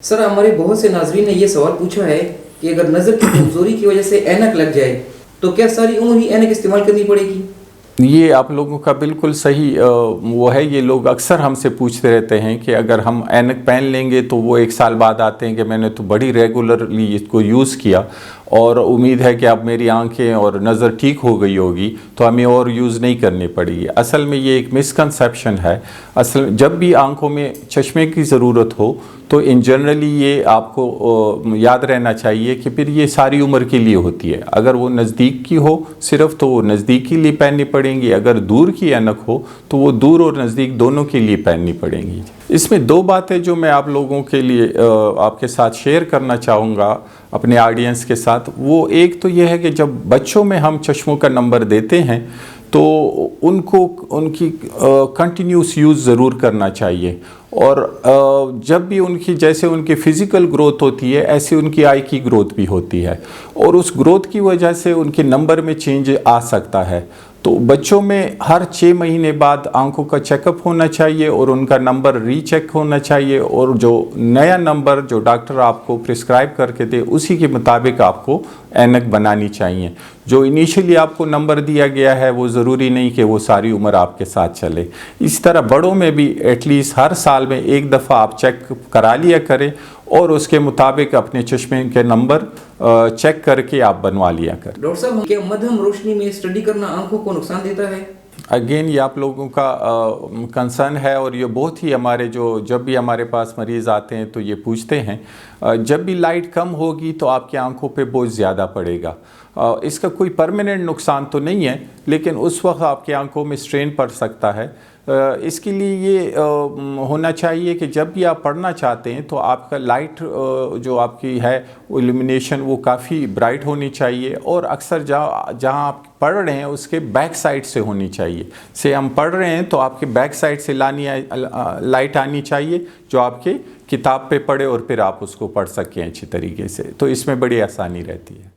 Sir, हमारे बहुत से नाज़रीन ने ये सवाल पूछा है कि अगर नज़र की कमज़ोरी की वजह से ऐनक लग जाए तो क्या सारी उम्र ही ऐनक इस्तेमाल करनी पड़ेगी? ये आप लोगों का बिल्कुल सही वो है। ये लोग अक्सर हमसे पूछते रहते हैं कि अगर हम ऐनक पहन लेंगे तो वो 1 साल बाद आते हैं कि मैंने तो बड़ी रेगुलरली इसको यूज़ किया और उम्मीद है कि अब मेरी आंखें और नज़र ठीक हो गई होगी तो हमें और यूज़ नहीं करनी पड़ेगी। असल में ये एक मिसकंसेप्शन है। असल जब भी आंखों में चश्मे की ज़रूरत हो तो इन जनरली ये आपको याद रहना चाहिए कि फिर ये सारी उम्र के लिए होती है। अगर वो नज़दीक की हो सिर्फ तो वो नज़दीक के लिए पहननी पड़ेंगी, अगर दूर की ऐनक हो तो वो दूर और नज़दीक दोनों के लिए पहननी पड़ेंगी। इसमें दो बातें जो मैं आप लोगों के लिए आपके साथ शेयर करना चाहूँगा अपने ऑडियंस के साथ, वो एक तो ये है कि जब बच्चों में हम चश्मों का नंबर देते हैं तो उनको उनकी कंटिन्यूस यूज़ ज़रूर करना चाहिए और जब भी उनकी जैसे उनकी फ़िज़िकल ग्रोथ होती है ऐसे उनकी आई की ग्रोथ भी होती है और उस ग्रोथ की वजह से उनके नंबर में चेंज आ सकता है। तो बच्चों में हर 6 महीने बाद आंखों का चेकअप होना चाहिए और उनका नंबर रीचेक होना चाहिए और जो नया नंबर जो डॉक्टर आपको प्रिस्क्राइब करके दे उसी के मुताबिक आपको ऐनक बनानी चाहिए। जो इनिशियली आपको नंबर दिया गया है वो ज़रूरी नहीं कि वो सारी उम्र आपके साथ चले। इस तरह बड़ों में भी एटलीस्ट हर साल में एक दफ़ा आप चेक करा लिया करें और उसके मुताबिक अपने चश्मे के नंबर चेक करके आप बनवा लिया करें। डॉक्टर साहब, क्या मध्यम रोशनी में स्टडी करना आंखों को नुकसान देता है? अगेन ये आप लोगों का कंसर्न है और ये बहुत ही हमारे जब भी हमारे पास मरीज़ आते हैं तो ये पूछते हैं। जब भी लाइट कम होगी तो आपकी आंखों पे बोझ ज़्यादा पड़ेगा। इसका कोई परमानेंट नुकसान तो नहीं है लेकिन उस वक्त आपकी आंखों में स्ट्रेन पड़ सकता है। इसके लिए ये होना चाहिए कि जब भी आप पढ़ना चाहते हैं तो आपका लाइट जो आपकी है इल्यूमिनेशन वो काफ़ी ब्राइट होनी चाहिए और अक्सर जहाँ आप पढ़ रहे हैं उसके बैक साइड से होनी चाहिए। से हम पढ़ रहे हैं तो आपके बैक साइड से लाइट आनी चाहिए जो आपके किताब पे पढ़े और फिर आप उसको पढ़ सकें अच्छी तरीके से, तो इसमें बड़ी आसानी रहती है।